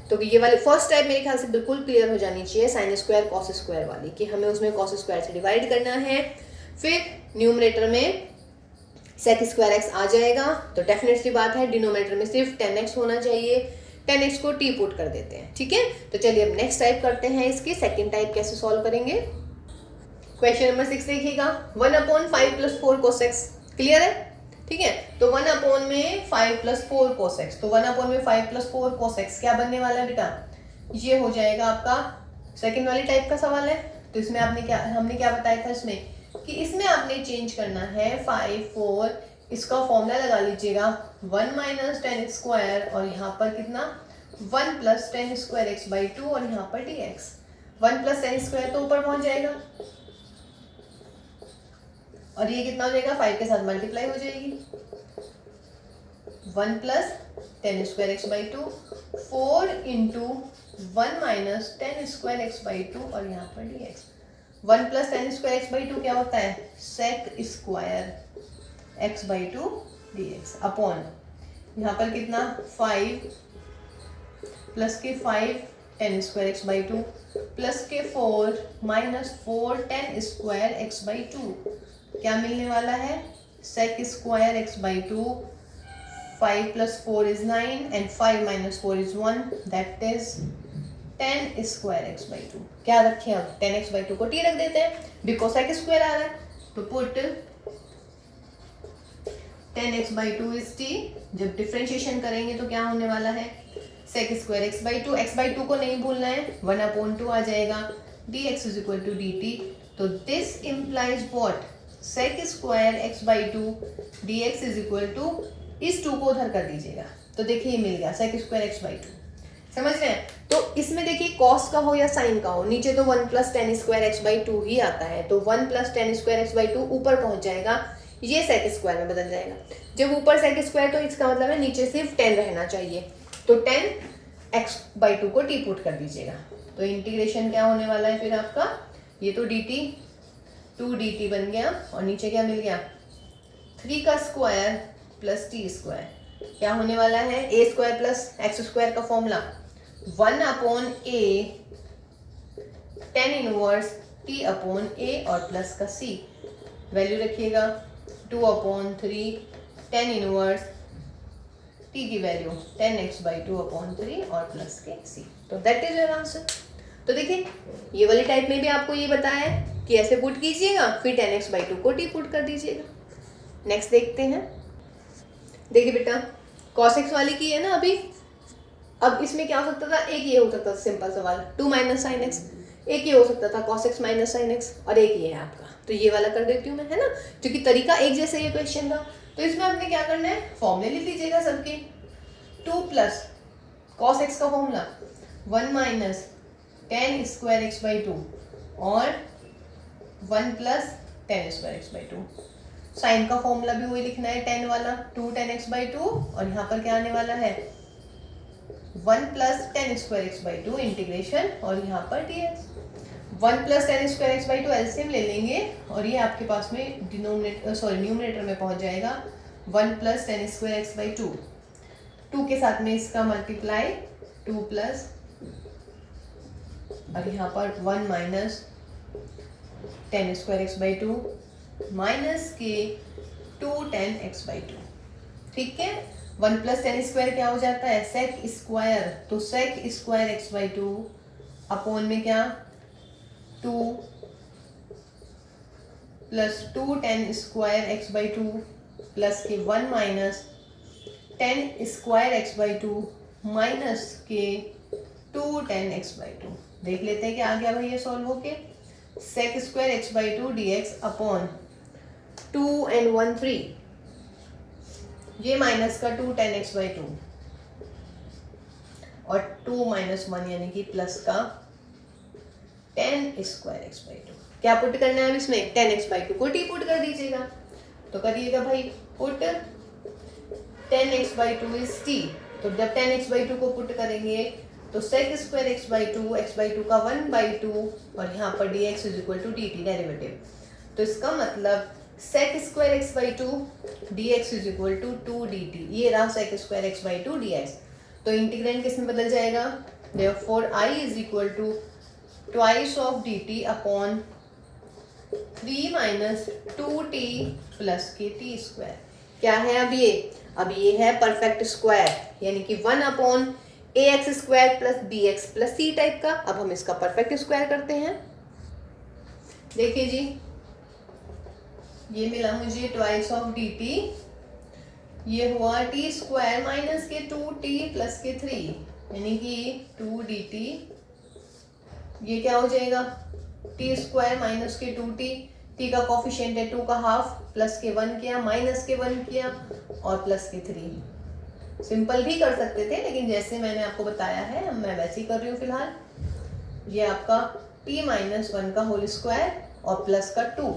तो ये वाली फर्स्ट टाइप मेरे ख्याल से बिल्कुल क्लियर हो जानी चाहिए, साइन स्क्वायर कॉस स्क्वायर वाली, कि हमें उसमें कॉस स्क्वायर से डिवाइड करना है. फिर न्यूमरेटर में सेक स्क्वायर एक्स आ जाएगा, तो डेफिनेट सी बात है डिनोमिनेटर में सिर्फ 10x होना चाहिए. 10x को टी पुट कर देते हैं. ठीक है, तो चलिए अब नेक्स्ट टाइप करते हैं. इसकी सेकेंड टाइप कैसे सॉल्व करेंगे? क्वेश्चन नंबर 6 देखिएगा. 1/5 + 4 cos x. क्लियर है? ठीक है, तो 1/5 में 5 + 4 cos x, तो 1/5 में 5 + 4 cos x क्या बनने वाला है बेटा? ये हो जाएगा आपका सेकंड वाली टाइप का सवाल है. तो इसमें हमने क्या बताया था इसमें, कि इसमें आपने चेंज करना है 5 4, इसका फॉर्मूला लगा लीजिएगा 1 - 10 स्क्वायर, और यहाँ पर कितना 1 + 10 स्क्वायर x/2, और यहाँ पर dx. 1 + 10 स्क्वायर तो ऊपर पहुंच जाएगा, और ये कितना हो जाएगा 5 के साथ मल्टीप्लाई हो जाएगी. 1 + 10 स्क्वायर x/2, 4 × 1 - 10 स्क्वायर x/2, और यहाँ पर dx. 1 + 10 स्क्वायर x/2 क्या होता है? sec square x/2 dx upon यहाँ पर कितना 5 प्लस के 5 10 स्क्वायर x/2 प्लस के 4 - 4 10 स्क्वायर x/2. क्या मिलने वाला है? sec square x/2. 5 + 4 is 9 and 5 - 4 is 1, that is 10 square x/2. क्या रखे हम? 10x/2 को t रख देते हैं, बिकॉज sec स्क्वायर आ रहा है, तो पुट 10x/2 is t. जब डिफरेंशिएशन करेंगे तो क्या होने वाला है? sec square x/2. x/2 को नहीं भूलना है, 1/2 आ जाएगा. dx = dt. तो this implies what? sec square x/2 dx = इस 2 को उधर कर दीजिएगा, तो देखिए ये मिल गया sec स्क्वायर x/2. समझ रहे हैं? तो इसमें देखिए कॉस का हो या साइन का हो, नीचे तो 1 + 10 स्क्वायर x/2 ही आता है, तो 1 + 10 स्क्वायर x/2 ऊपर पहुंच जाएगा, ये sec स्क्वायर में बदल जाएगा. जब ऊपर sec स्क्वायर, तो इसका मतलब है नीचे सिर्फ 10 रहना चाहिए, तो 10 x/2 को टी पुट कर दीजिएगा. तो इंटीग्रेशन क्या होने वाला है फिर आपका? ये तो dt 2dt बन गया, और नीचे क्या मिल गया 3 का स्क्वायर प्लस टी स्क्वायर. क्या होने वाला है? a square plus X square का formula 1/a tan inverse t/a और प्लस का c. वैल्यू रखिएगा 2/3 tan इनवर्स t की वैल्यू 10x/2/3 और प्लस के c. तो दैट इज योर आंसर. तो देखिए ये वाली टाइप में भी आपको ये बताया है कि ऐसे पुट कीजिएगा, फिर 10x/2 को t पुट कर दीजिएगा. नेक्स्ट देखते हैं. देखिए बेटा cos x वाली की है ना अभी. अब इसमें क्या हो सकता था? एक ये हो सकता था सिंपल सवाल 2 - sin x, एक ये हो सकता था cos x - sin x, और एक ये है आपका. तो ये वाला कर देती हूँ मैं, है ना, क्योंकि तरीका एक जैसे ये क्वेश्चन का. तो इसमें आपने क्या करना है? फॉर्मूले लिख लीजिएगा सबके. 2 + cos x का फॉर्मूला 1 - 10 स्क्वायर x/2 और 1 + 10 स्क्वायर x/2. साइन का फॉर्मूला भी वही लिखना है 10 वाला, 2 10 x/2, और यहाँ पर क्या आने वाला है 1 + 10 स्क्वायर x/2 इंटीग्रेशन, और यहाँ पर dx. 1 + 10 स्क्वायर x/2 एलसीएम ले लेंगे, और ये आपके पास में न्यूमरेटर में पहुंच जाएगा 1 + 10 स्क्वायर x/2. 2 के साथ में इसका मल्टीप्लाई 2 प्लस, और यहाँ पर 1 - 10 स्क्वायर x/2 माइनस के 2 10 x/2. ठीक है, 1 प्लस टेन स्क्वायर क्या हो जाता है, सेक स्क्वायर, तो sec square X by two upon में क्या 2 plus 2 tan square X by two plus के 1 minus tan square X by two minus के 2 टेन एक्स बाई टू। देख लेते हैं कि आ गया भाई ये सॉल्व होके, sec square X by two D X upon 2 and 1 3, ये माइनस का 2 टेन एक्स बाई टू और 2 माइनस 1 यानी कि प्लस का 10 स्क्वायर एक्स बाई टू। क्या पुट करना है अब इसमें, 10 एक्स बाई टू को टी पुट कर दीजिएगा, तो करिएगा भाई put 10 X by two is T. तो जब 10 एक्स बाई टू को पुट करेंगे तो sec square X by two का 1 बाई टू और यहाँ पर D X is equal to D T derivative. तो इसका मतलब sec square X by two D X is equal to 2 D T, ये रहा sec square X by two D X. तो इंटीग्रेंड किस में बदल जाएगा, therefore I is equal to twice of D T upon 3 minus 2t plus के T square. क्या है अब ये है परफेक्ट स्क्वायर, यानी कि 1 upon A X square plus B X plus C type का। अब हम इसका परफेक्ट स्क्वायर करते हैं। देखिए जी, ये मिला मुझे ट्वाइस ऑफ डी टी, ये हुआ टी स्क्वायर माइनस के 2t प्लस के 3 यानी कि 2 डी टी। ये क्या हो जाएगा, टी स्क्वायर माइनस के 2t, टी का कॉफिशिएंट है 2 का हाफ, प्लस के 1 किया, माइनस के 1 किया और प्लस के 3। सिंपल भी कर सकते थे लेकिन जैसे मैंने आपको बताया है मैं वैसे ही कर रही हूँ फिलहाल। ये आपका t माइनस 1 का होल स्क्वायर और प्लस का 2,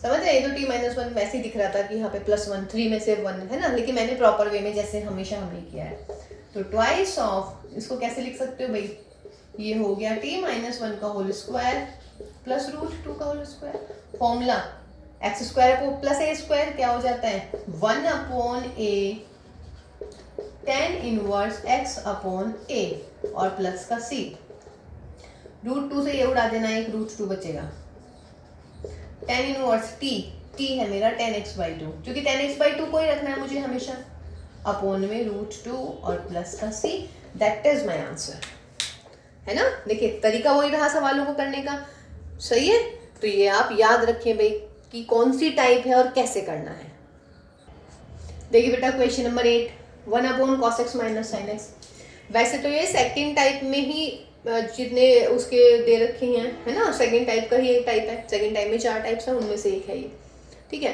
समझ रहे हैं। तो t माइनस 1 वैसे ही दिख रहा था कि यहाँ पे प्लस 1, 3 में से 1 है ना, लेकिन मैंने प्रॉपर वे में जैसे हमेशा हमने किया है। तो ट्वाइस ऑफ, इसको कैसे लिख सकते हो भाई, ये हो गया t माइनस 1 का होल स्क्वायर प्लस √2 का whole square. Formula X square को प्लस ए स्क्वायर क्या हो जाता है, 1 upon A tan inverse x upon a और प्लस का c। √2 से ये उड़ा देना, एक √2 बचेगा। tan इनवर्स t है मेरा tan x बाई टू, क्योंकि tan x बाई टू को ही रखना है मुझे हमेशा, अपॉन में √2 और प्लस का c। That is my answer, है ना। देखिए तरीका वही रहा सवालों को करने का, सही है। तो ये आप याद रखें भाई कि कौन सी टाइप है और कैसे करना है। देखिए बेटा question number 8, 1 upon cos x minus sine x. वैसे तो ये सेकंड टाइप में ही जितने उसके दे रखे हैं, है ना, सेकंड टाइप का ही एक टाइप है। सेकंड टाइप में 4 टाइप्स हैं, उनमें से एक है ये, ठीक है।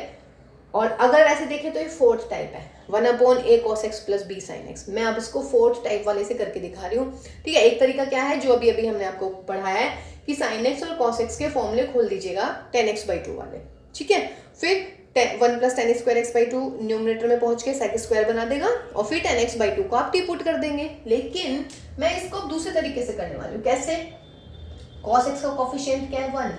और अगर वैसे देखें तो ये फोर्थ टाइप है, 1 upon A cos X plus B sine X. मैं अब इसको फोर्थ टाइप वाले से करके दिखा रही हूँ, ठीक है। एक तरीका क्या है जो अभी अभी हमने आपको पढ़ाया है कि साइन एक्स और कॉस एक्स के फॉर्मूले खोल दीजिएगा tan x बाई टू वाले, ठीक है। फिर 1 plus tan square X by to numerator में पहुंच के सेक स्क्वायर बना देगा और फिर tan x बाई टू को आप टी पुट कर देंगे। लेकिन मैं इसको दूसरे तरीके से करने वाली हूँ। कैसे, cos x का कोफिशिएंट क्या है 1,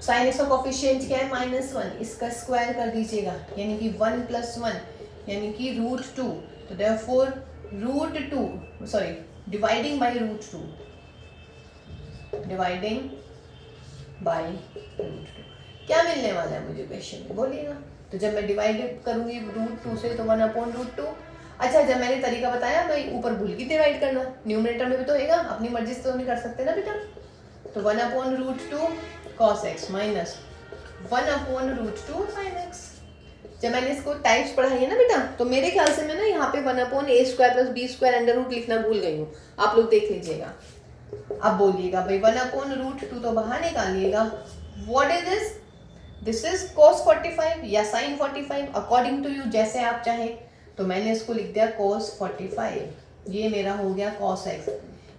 sin x का कोफिशिएंट क्या है -1, इसका स्क्वायर कर दीजिएगा यानी कि 1 प्लस 1 यानी कि √2। तो therefore dividing by √2, dividing by √2 क्या मिलने वाला है मुझे क्वेश्चन में, बोलिएगा। तो जब मैं डिवाइड करूंगी √2 से तो 1 अपॉन √2। अच्छा, जब मैंने तरीका बताया मैं ऊपर भूल गई डिवाइड करना, न्यूमरेटर में भी तो होगा, अपनी मर्जी से तो नहीं कर सकते ना बेटा। तो 1 upon √2 cos x minus 1 upon √2 sin x। जब मैंने इसको टाइप्स पढ़ाई है ना बेटा, तो मेरे ख्याल से मैं ना यहाँ पे 1 upon A square plus B square under root लिखना भूल गई हूँ, आप लोग देख लीजिएगा। अब बोलिएगा भाई 1 अपॉन √2 तो बाहर निकालिएगा, what is this, this is cos 45 या sin 45 अकॉर्डिंग टू यू, जैसे आप चाहे। तो मैंने इसको लिख दिया cos 45, ये मेरा हो गया cos x।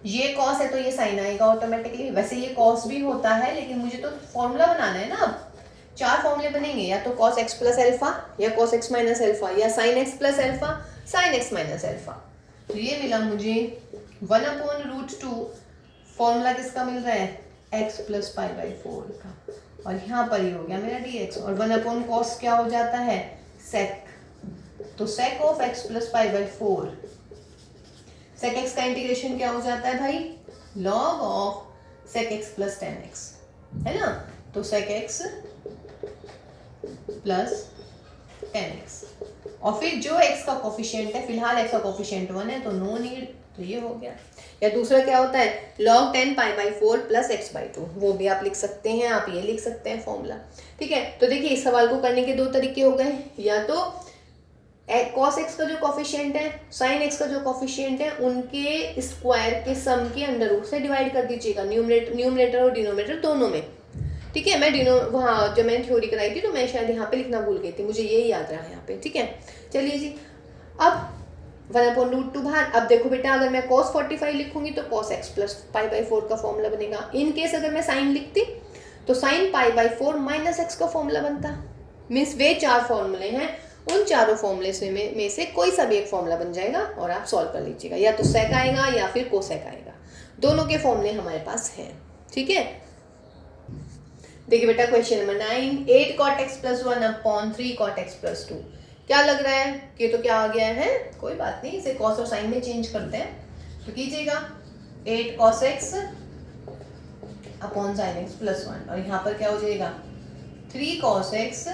ये cos है तो ये sin आएगा ऑटोमेटिकली। वैसे ये cos भी होता है लेकिन मुझे तो फॉर्मूला बनाना है ना। अब 4 फॉर्मूले बनेंगे, या तो cos x प्लस अल्फा या cos x माइनस अल्फा या sin x plus alpha sin x minus alpha. तो ये मिला मुझे 1 अपॉन √2, फॉर्मूला किसका मिल रहा है x प्लस पाई बाई 4 का, और यहाँ पर ही हो गया मेरा dx। और 1 अपॉन कॉस क्या हो जाता है sec, तो sec of x plus pi by 4, sec x का इंटीग्रेशन क्या हो जाता है भाई, log of sec x plus tan x, है ना। तो sec x plus tan x और फिर जो x का कोफिशिएंट है, फिलहाल x का कोफिशिएंट 1 है तो नो नीड, तो ये हो गया। या दूसरा क्या होता है log 10 pi by 4 plus x by 2, वो भी आप लिख सकते हैं, आप ये लिख सकते हैं फॉर्मूला। ठीक है, तो देखिए इस सवाल को करने के दो तरीके हो गए, या तो cos x का जो कोफिशिएंट है, sin x का जो कोफिशिएंट है, उनके स्क्वायर के सम के अंडर रूट से डिवाइड कर दीजिएगा, न्यूमरेटर और डिनोमिनेटर दोनों में। ठीक है, मैं वहाँ जब मैंने थ्योरी कराई थी तो मैं शायद यहाँ पे लिखना भूल गई थी, मुझे यही याद रहा यहाँ पे। ठीक है, चलिए जी, अब 1/√2 बाहर। अब देखो बेटा, अगर मैं cos 45 लिखूंगी तो cos x plus pi by 4 का फॉर्मूला बनेगा। इन केस अगर मैं साइन लिखती तो sine pi by 4 minus x का फॉर्मूला बनता। मीन्स वे 4 फॉर्मूले हैं, उन चारों फॉर्मूले से में से कोई सा भी एक फॉर्मूला बन जाएगा और आप सॉल्व कर लीजिएगा, या तो सेक आएगा या फिर कोसेक आएगा, दोनों के फॉर्मूले हमारे पास हैं। ठीक है, देखिए बेटा question number 9, 8 cot x plus 1 upon 3 cot x plus 2। क्या लग रहा है कि तो क्या आ गया है, कोई बात नहीं, इसे cos और sin में चेंज करते हैं तो कीजिएगा 8 cos x upon sin x plus 1, और यहाँ पर क्या हो जाएगा 3 cos x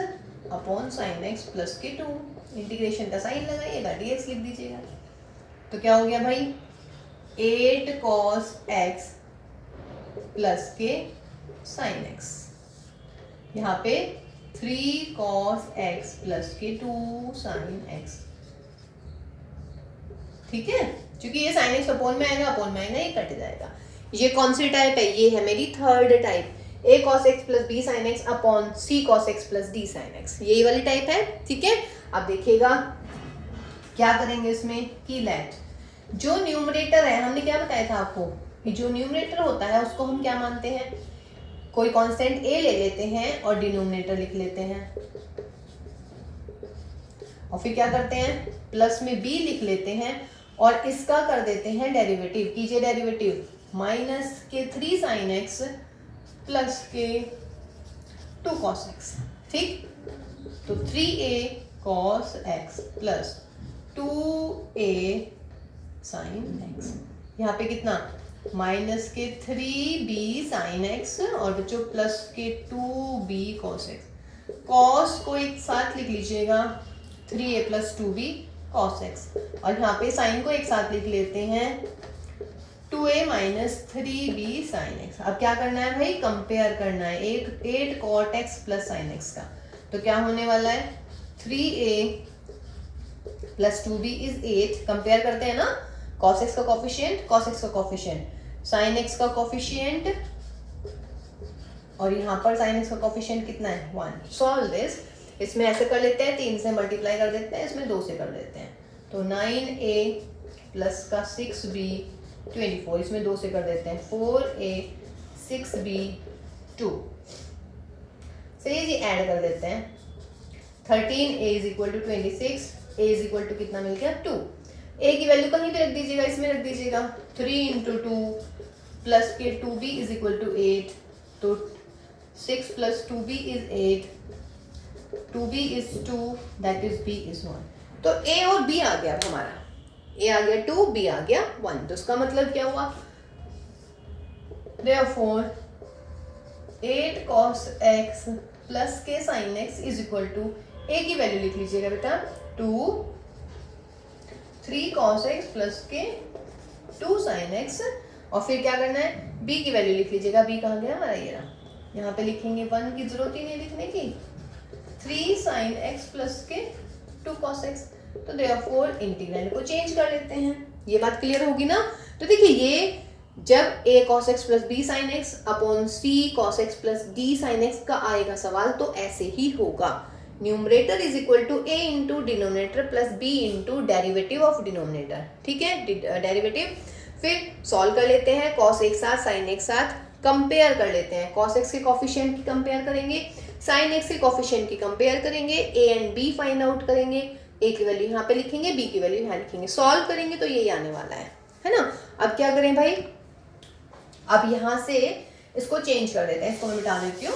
upon sin x plus के 2, इंटीग्रेशन का साइन लगाइएगा, dx लिख दीजिएगा। तो क्या हो गया भाई 8 cos x प्लस के sin x, यहाँ पे 3 cos x प्लस के 2 sin x। ठीक है, क्योंकि ये sin x अपॉन में आएगा, ये कट जाएगा। ये कौन सी टाइप है, ये है मेरी third type, a cos x plus b sin x upon c cos x plus d sin x, यही वाली टाइप है। ठीक है, अब देखिएगा क्या करेंगे इसमें कि लेट जो न्यूमरेटर है, हमने क्या बताया था आपको कि जो न्यूमरेटर होता है उसको हम क्या मानते हैं, कोई कांस्टेंट a ले लेते हैं और डिनोमिनेटर लिख लेते हैं, और फिर क्या करते हैं प्लस में b लिख लेते हैं और इसका कर देते हैं डेरिवेटिव। कीजिए डेरिवेटिव, माइनस के 3 sin x प्लस के 2 cos x। ठीक, तो 3a cos x plus 2a sin x, यहाँ पे कितना माइनस के 3b sin x और बच्चों प्लस के 2b cos x। cos को एक साथ लिख लीजिएगा 3a plus 2b cos x, और यहाँ पे sin को एक साथ लिख लेते हैं 2a minus 3b sin x। अब क्या करना है भाई, कंपेयर करना है एक 8 cot x plus sin x का, तो क्या होने वाला है 3a plus 2b is 8, compare करते हैं ना, cos x का कोफिशिएंट, cos x का कोफिशिएंट, sin x का कोफिशिएंट, और यहाँ पर sin x का कोफिशिएंट कितना है 1। सॉल्व दिस, इसमें ऐसे कर लेते हैं 3 से मल्टीप्लाई कर देते हैं, इसमें 2 से कर देते हैं, तो 9a प्लस का 6b 24, इसमें 2 से कर देते हैं 4a 6b 2। चलिए जी ऐड कर देते हैं, 13a is equal to 26, a is equal to कितना मिल गया 2। a की वैल्यू कहीं भी रख दीजिएगा, इसमें रख दीजिएगा 3 इंटू 2 प्लस के 2b इज इक्वल टू 8, तो 6 plus 2b is 8, 2b is 2, that is b is 1। तो a और b आ गया हमारा, a आ गया 2, b आ गया 1, तो उसका मतलब क्या हुआ, therefore 8 cos x प्लस के sin x is equal to, a की वैल्यू लिख लीजिएगा बेटा 2, 3 cos x प्लस के 2 sin x, और फिर क्या करना है b की वैल्यू लिख लीजिएगा, b कहाँ गया हमारा, ये रहा, यहाँ पे लिखेंगे 1 की जरूरत ही नहीं लिखने की, 3 sin x प्लस के 2 cos x, तो देयरफॉर इंटीग्रैंड को चेंज कर लेते हैं। ये बात क्लियर होगी ना। तो देखिए ये जब a cos x plus b sin x upon c cos x plus d sin x का आएगा सवाल, तो ऐसे ही होगा, numerator is equal to a into denominator plus b into derivative of denominator. ठीक है, डेरिवेटिव, फिर सॉल्व कर लेते हैं, cos एक साथ sin एक साथ कंपेयर कर लेते हैं, cos x के कोफिशिएंट की कंपेयर करेंगे, sin x के कोफिशिएंट की कंपेयर करेंगे, a and b find out करेंगे, a की वैल्यू यहाँ पे लिखेंगे, b की वैल्यू यहाँ लिखेंगे, सॉल्व करेंगे तो यही आने वाला है ना। अब क्या करें भाई, अब यहाँ से इसको चेंज कर देते हैं, इसको मैं मिटा देती हूँ,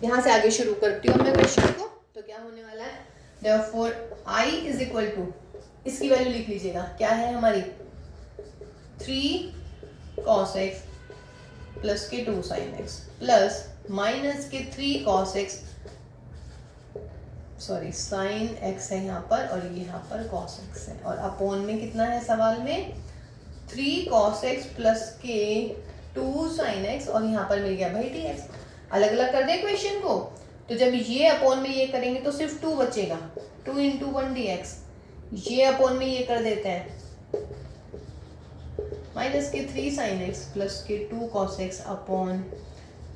यहाँ से आगे शुरू करती हूँ मैं क्वेश्चन को। तो क्या होने वाला है, therefore I is equal to, इसकी वैल्यू लिख लीजिएगा, क्या है हमारी 3 cos x प्लस के 2 sin x प्लस माइनस के 3 cos x sorry sine x है यहाँ पर और ये यहाँ पर कॉस एक्स है, और अपॉन में कितना है सवाल में 3 cos x प्लस के 2 sin x, और यहाँ पर मिल गया भाई dx। अलग अलग कर दे क्वेश्चन को, तो जब ये अपॉन में ये करेंगे तो सिर्फ 2 बचेगा, 2 × 1 dx। ये अपॉन में ये कर देते हैं माइनस के 3 sin x प्लस के 2 cos x upon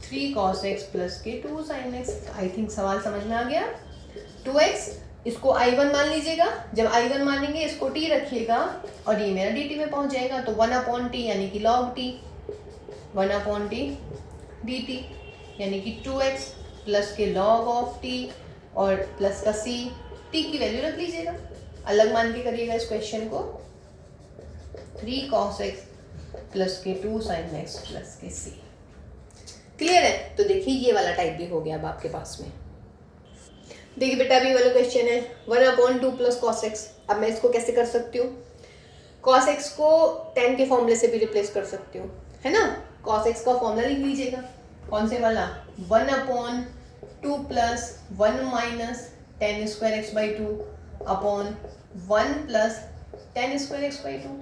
3 cos x plus के 2 sin x। आई थिंक सवाल समझ में आ गया। 2x इसको I1 मान लीजिएगा, जब I1 मानेंगे इसको t रखिएगा और ये मेरा dt में पहुंच जाएगा, तो 1/t यानी कि log t, 1/t dt यानी कि 2x प्लस के log ऑफ t और प्लस का c, t की वैल्यू रख लीजिएगा, अलग मान के करिएगा इस क्वेश्चन को। 3 cos x प्लस के 2 sin x प्लस के c। क्लियर है? तो देखिए ये वाला टाइप भी हो गया अब आपके पास में। देखिए बेटा अभी वाला क्वेश्चन है 1/2 प्लस cos x। अब मैं इसको कैसे कर सकती हूँ, cos x को tan के फॉर्मूले से भी रिप्लेस कर सकती हूँ, है ना। cos x का फॉर्मूला लिख लीजिएगा, कौन से वाला, 1/2 plus 1 minus tan square x/2 upon 1 plus tan square x/2,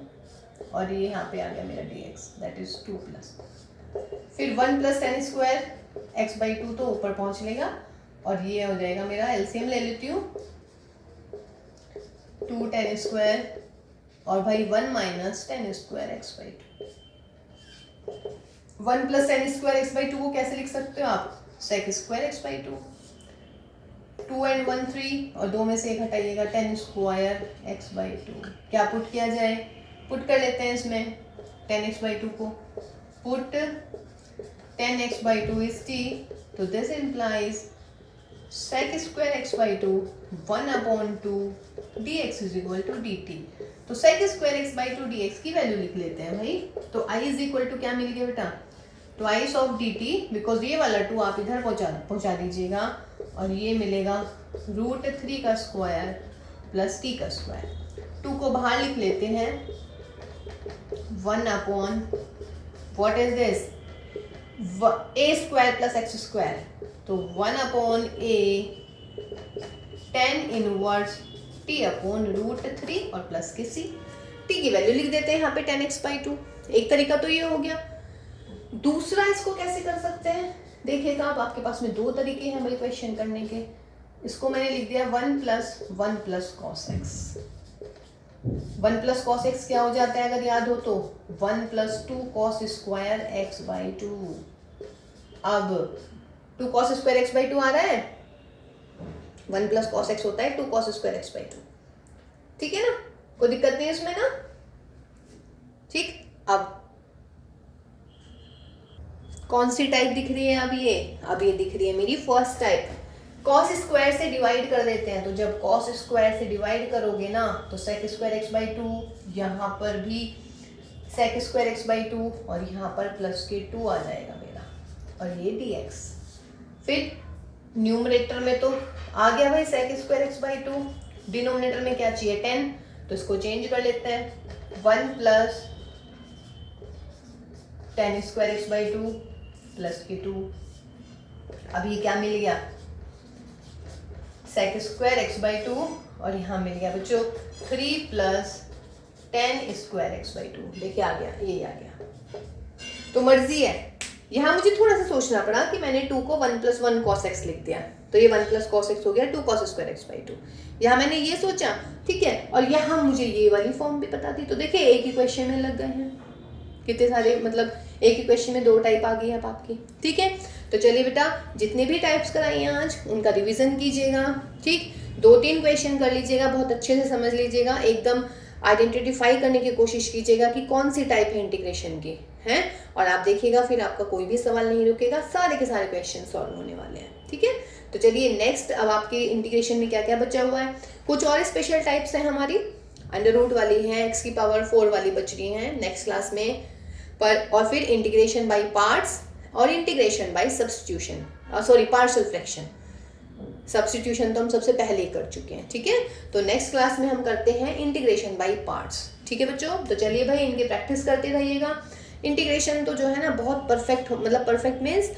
और ये यहाँ पे आ गया मेरा dx, दैट इज 2 प्लस फिर 1 प्लस tan स्क्वायर x/2 तो ऊपर पहुँच लेगा, और ये हो जाएगा मेरा, एलसीएम ले लेती हूँ, 2 tan स्क्वायर और भाई 1 minus tan square x/2। 1 plus tan square x/2 को कैसे लिख सकते हो आप, sec स्क्वायर x/2। 2 and 1 3 और 2 में से एक हटाइएगा, tan स्क्वायर x/2। क्या पुट किया जाए, पुट कर लेते हैं इसमें tan x/2 को, put tan x/2 is t, तो this implies sec square x/2 1/2 dx is equal to dt। तो sec स्क्वायर x/2 dx की वैल्यू लिख लेते हैं भाई, तो i इज इक्वल टू क्या मिल गया बेटा, ट्वाइस ऑफ dt, बिकॉज ये वाला 2 आप इधर पहुंचा दीजिएगा, और ये मिलेगा √3 का स्क्वायर प्लस t का स्क्वायर। 2 को बाहर लिख लेते हैं, 1/, what is this, a square plus x square, तो 1/a tan इनवर्स t/√3 और प्लस के c। t की वैल्यू लिख देते हैं यहाँ पे tan x/2। एक तरीका तो ये हो गया। दूसरा इसको कैसे कर सकते हैं, देखिएगा अब आपके पास में 2 तरीके हैं भाई क्वेश्चन करने के। इसको मैंने लिख दिया 1 plus cos x। 1 plus cos x क्या हो जाता है अगर याद हो तो, 1 प्लस 2 cos स्क्वायर x/2। अब 2 cos स्क्वायर x/2 आ रहा है, 1 प्लस cos x होता है 2 cos स्क्वायर x/2, ठीक है ना, कोई दिक्कत नहीं है इसमें ना, ठीक। अब कौन सी टाइप दिख रही है, अब ये दिख रही है मेरी फर्स्ट टाइप। cos स्क्वायर से डिवाइड कर देते हैं, तो जब cos स्क्वायर से डिवाइड करोगे ना तो sec स्क्वायर x/2, यहाँ पर भी sec स्क्वायर x/2 और यहाँ पर प्लस के 2 आ जाएगा मेरा, और ये dx। फिर न्यूमरेटर में तो आ गया भाई sec स्क्वायर x/2, डिनोमिनेटर में क्या चाहिए 10, तो इसको चेंज कर लेते हैं, 1 plus tan square x/2 plus के 2। अब ये क्या मिल गया, sec स्क्वायर x/2, और यहाँ मिल गया बच्चों 3 प्लस tan स्क्वायर x/2। देखिए आ गया, ये आ गया। तो मर्जी है, यहाँ मुझे थोड़ा सा सोचना पड़ा कि मैंने 2 को 1 प्लस 1 cos x लिख दिया, तो ये 1 प्लस cos x हो गया 2 cos स्क्वायर x/2। यहाँ मैंने ये सोचा, ठीक है, और यहाँ मुझे ये वाली फॉर्म भी पता थी। तो देखिए एक ही क्वेश्चन में लग गए हैं कितने सारे, मतलब एक ही क्वेश्चन में 2 टाइप आ गई है अब आपकी, ठीक है। तो चलिए बेटा जितने भी टाइप्स कराई हैं आज उनका रिवीजन कीजिएगा, ठीक। 2-3 क्वेश्चन कर लीजिएगा, बहुत अच्छे से समझ लीजिएगा, एकदम आइडेंटिफाई करने की कोशिश कीजिएगा कि कौन सी टाइप है इंटीग्रेशन की, है। और आप देखिएगा फिर आपका कोई भी सवाल नहीं रुकेगा, सारे के सारे क्वेश्चन सॉल्व होने वाले हैं, ठीक है। तो चलिए नेक्स्ट, अब आपके इंटीग्रेशन में क्या क्या बचा हुआ है, कुछ और स्पेशल टाइप्स हैं हमारी, अंडर रूट वाली हैं, x की पावर 4 वाली बच रही हैं नेक्स्ट क्लास में, पर और फिर इंटीग्रेशन बाय पार्ट्स और integration by substitution, sorry partial fraction. Substitution तो हम सबसे पहले ही कर चुके हैं, ठीक है। तो नेक्स्ट क्लास में हम करते हैं इंटीग्रेशन बाय पार्ट्स, ठीक है बच्चों। तो चलिए भाई इनकी प्रैक्टिस करते रहिएगा। इंटीग्रेशन तो जो है ना बहुत परफेक्ट, मतलब परफेक्ट मीन्स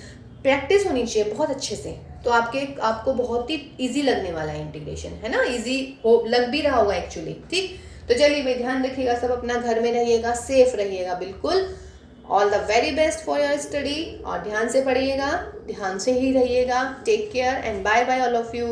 प्रैक्टिस होनी चाहिए बहुत अच्छे से, तो आपको बहुत ही इजी लगने वाला है इंटीग्रेशन, है ना, इजी हो लग भी रहा होगा एक्चुअली। ठीक, तो चलिए भाई ध्यान रखिएगा, सब अपना घर में रहिएगा, सेफ रहिएगा बिल्कुल। All the very best for your study, और ध्यान से पढ़िएगा, ध्यान से ही रहिएगा। Take care and bye bye all of you.